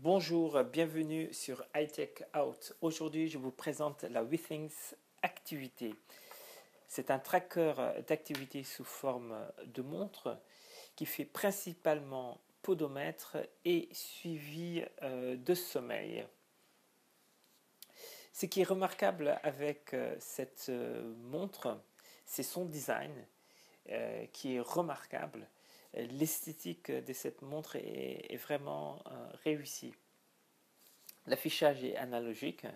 Bonjour, bienvenue sur iTech Out. Aujourd'hui, je vous présente la Withings Activité. C'est un tracker d'activité sous forme de montre qui fait principalement podomètre et suivi de sommeil. Ce qui est remarquable avec cette montre, c'est son design qui est remarquable. L'esthétique de cette montre est vraiment réussie. L'affichage est analogique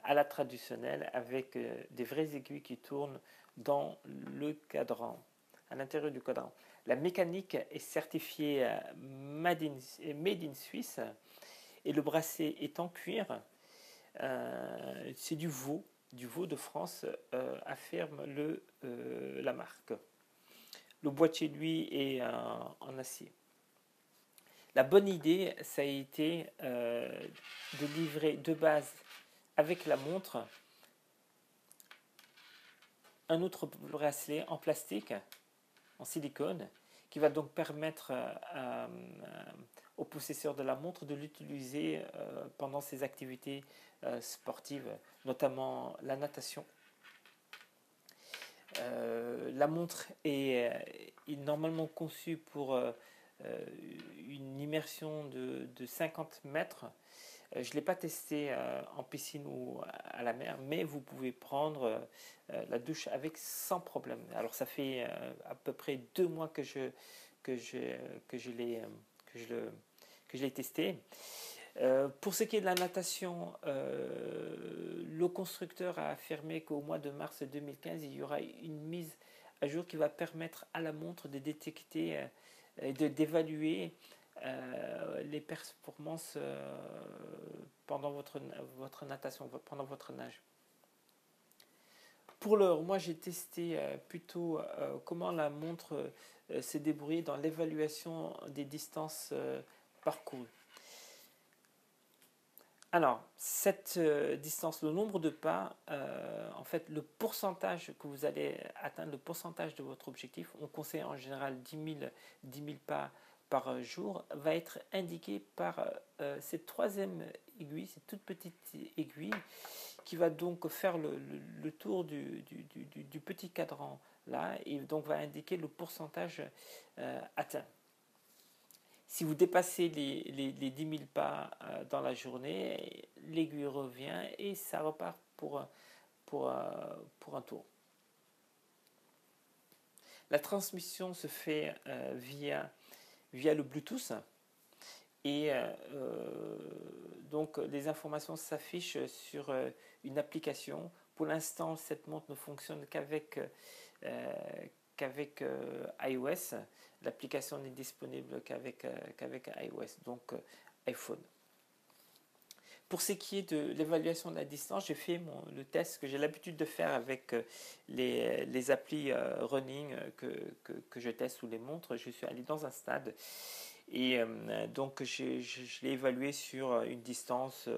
à la traditionnelle avec des vraies aiguilles qui tournent dans le cadran, à l'intérieur du cadran. La mécanique est certifiée Made in Suisse et le bracelet est en cuir. C'est du veau de France, affirme la marque. Le boîtier, lui, est en acier. La bonne idée, ça a été de livrer de base avec la montre un autre bracelet en plastique, en silicone, qui va donc permettre au possesseur de la montre de l'utiliser pendant ses activités sportives, notamment la natation. La montre est normalement conçue pour une immersion de 50 mètres. Je ne l'ai pas testé en piscine ou à la mer, mais vous pouvez prendre la douche avec sans problème. Alors ça fait à peu près 2 mois que je l'ai testé. Pour ce qui est de la natation, le constructeur a affirmé qu'au mois de mars 2015, il y aura une mise à jour qui va permettre à la montre de détecter et d'évaluer les performances pendant votre natation, pendant votre nage. Pour l'heure, moi j'ai testé plutôt comment la montre s'est débrouillée dans l'évaluation des distances parcourues. Alors, cette distance, le nombre de pas, en fait, le pourcentage que vous allez atteindre, le pourcentage de votre objectif, on conseille en général 10 000 pas par jour, va être indiqué par cette troisième aiguille, cette toute petite aiguille, qui va donc faire le tour du petit cadran là, et donc va indiquer le pourcentage atteint. Si vous dépassez les 10 000 pas dans la journée, l'aiguille revient et ça repart pour un tour. La transmission se fait via le Bluetooth et donc les informations s'affichent sur une application. Pour l'instant, cette montre ne fonctionne qu'avec iOS. L'application n'est disponible qu'avec iOS, donc iPhone. Pour ce qui est de l'évaluation de la distance, j'ai fait le test que j'ai l'habitude de faire avec les applis running que je teste sous les montres. Je suis allé dans un stade et donc je l'ai évalué sur une distance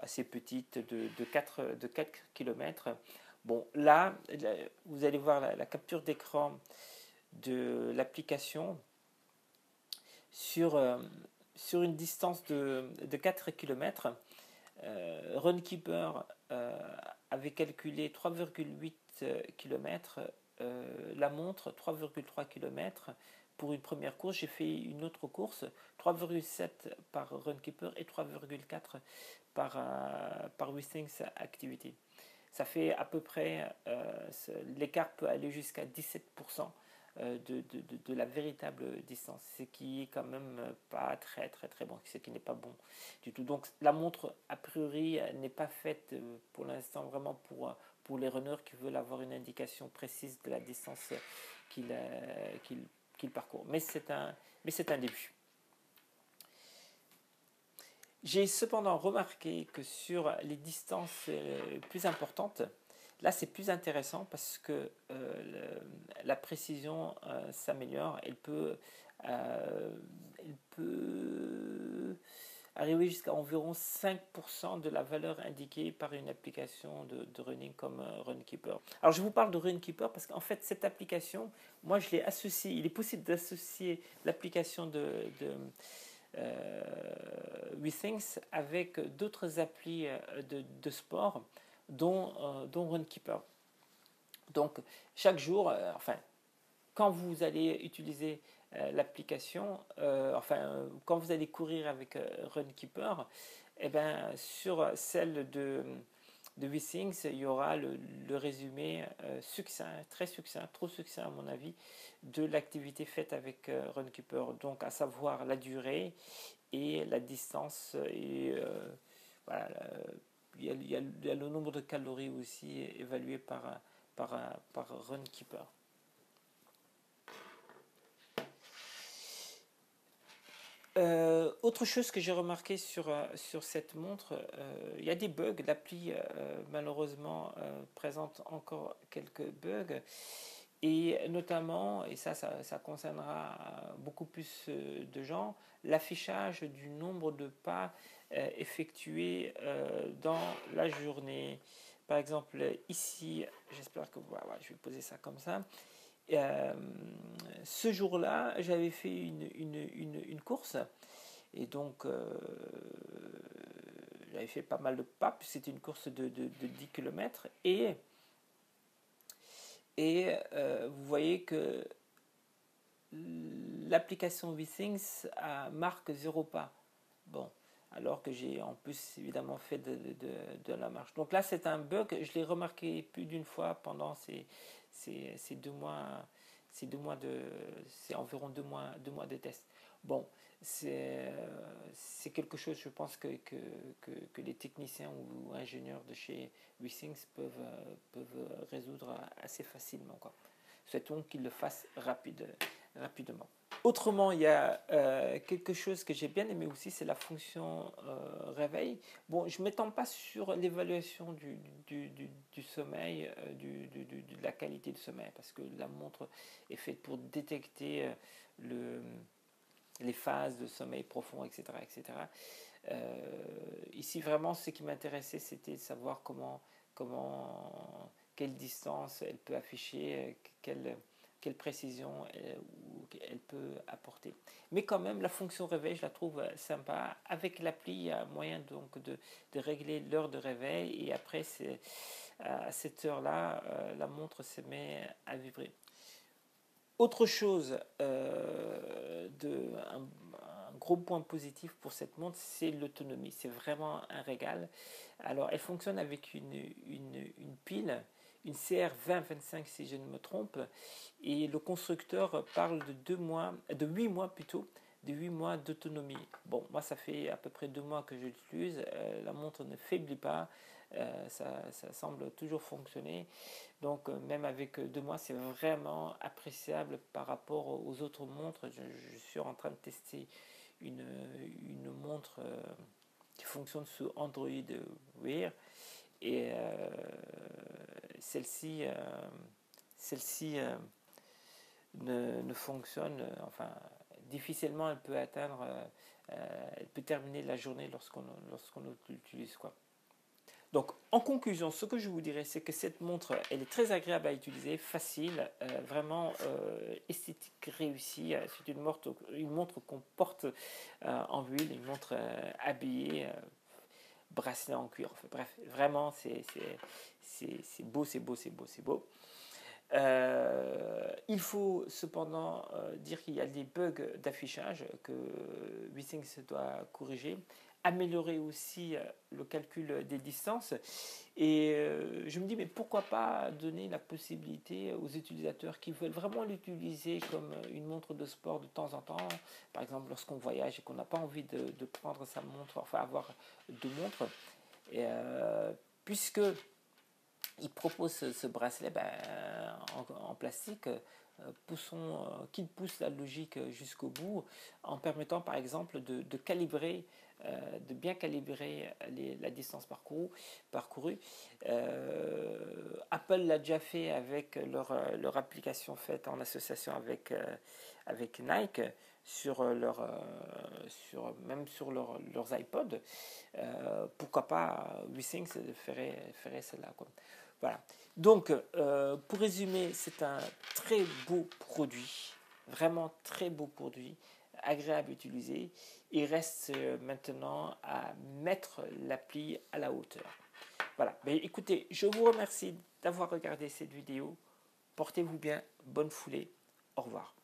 assez petite de 4 km. Bon, là, vous allez voir la capture d'écran de l'application sur une distance de 4 km. Runkeeper avait calculé 3,8 km, la montre 3,3 km. Pour une première course, j'ai fait une autre course, 3,7 par Runkeeper et 3,4 par Withings Activity. Ça fait à peu près, l'écart peut aller jusqu'à 17% de la véritable distance, ce qui est quand même pas très bon, ce qui n'est pas bon du tout. Donc la montre a priori n'est pas faite pour l'instant vraiment pour les runners qui veulent avoir une indication précise de la distance qu'ils parcourent. Mais c'est un début. J'ai cependant remarqué que sur les distances plus importantes, là c'est plus intéressant parce que la précision s'améliore. Elle peut arriver jusqu'à environ 5% de la valeur indiquée par une application de running comme Runkeeper. Alors je vous parle de Runkeeper parce qu'en fait cette application, moi je l'ai associée, il est possible d'associer l'application WeThings avec d'autres applis de sport, dont Runkeeper. Donc, chaque jour, enfin, quand vous allez utiliser l'application, quand vous allez courir avec Runkeeper, eh ben, sur celle de WeThings, il y aura le résumé succinct, très succinct, trop succinct à mon avis, de l'activité faite avec Runkeeper. Donc, à savoir la durée et la distance. Et voilà, il y a le nombre de calories aussi évalué par Runkeeper. Autre chose que j'ai remarqué sur cette montre, il y a des bugs. L'appli malheureusement présente encore quelques bugs. Et notamment, et ça concernera beaucoup plus de gens, l'affichage du nombre de pas effectués dans la journée. Par exemple, ici, j'espère que voilà, je vais poser ça comme ça. Ce jour-là, j'avais fait une course et donc j'avais fait pas mal de pas, puis c'était une course de 10 km et vous voyez que l'application WeThings marque 0 pas. Bon, alors que j'ai en plus évidemment fait de la marche. Donc là, c'est un bug, je l'ai remarqué plus d'une fois pendant ces 2 mois. C'est environ 2 mois de test. Bon, c'est quelque chose, je pense, que les techniciens ou ingénieurs de chez WeThings peuvent résoudre assez facilement, quoi. Souhaitons qu'ils le fassent rapidement. Autrement, il y a quelque chose que j'ai bien aimé aussi, c'est la fonction réveil. Bon, je ne m'étends pas sur l'évaluation du sommeil, de la qualité du sommeil, parce que la montre est faite pour détecter les phases de sommeil profond, etc. etc. Ici, vraiment, ce qui m'intéressait, c'était de savoir quelle distance elle peut afficher, quelle précision elle peut apporter. Mais quand même, la fonction réveil, je la trouve sympa. Avec l'appli, il y a moyen donc de régler l'heure de réveil et après, à cette heure-là, la montre se met à vibrer. Autre chose, un gros point positif pour cette montre, c'est l'autonomie. C'est vraiment un régal. Alors, elle fonctionne avec une pile, une CR2025 si je ne me trompe, et le constructeur parle de 8 mois plutôt, de 8 mois d'autonomie. Bon, moi ça fait à peu près 2 mois que je l'utilise, la montre ne faiblit pas, ça semble toujours fonctionner. Donc même avec 2 mois, c'est vraiment appréciable par rapport aux autres montres. Je suis en train de tester une montre qui fonctionne sous Android Wear et celle-ci ne fonctionne, enfin difficilement elle peut atteindre, elle peut terminer la journée lorsqu'on l'utilise, quoi. Donc, en conclusion, ce que je vous dirais, c'est que cette montre, elle est très agréable à utiliser, facile, vraiment esthétique, réussie. C'est une montre qu'on porte en ville, une montre habillée, bracelet en cuir. Enfin, bref, vraiment, c'est beau, c'est beau, c'est beau, c'est beau. Il faut cependant dire qu'il y a des bugs d'affichage que WeThings doit corriger, améliorer aussi le calcul des distances. Et je me dis, mais pourquoi pas donner la possibilité aux utilisateurs qui veulent vraiment l'utiliser comme une montre de sport de temps en temps, par exemple lorsqu'on voyage et qu'on n'a pas envie de prendre sa montre, enfin avoir 2 montres, et, puisque il propose ce bracelet en plastique, qu'il pousse la logique jusqu'au bout en permettant par exemple de bien calibrer la distance parcourue. Apple l'a déjà fait avec leur application faite en association avec Nike même sur leurs iPods. Pourquoi pas WeThings ferait cela, quoi. Voilà. Donc, pour résumer, c'est un très beau produit. Vraiment très beau produit, agréable à utiliser. Il reste maintenant à mettre l'appli à la hauteur. Voilà, mais écoutez, je vous remercie d'avoir regardé cette vidéo. Portez-vous bien, bonne foulée, au revoir.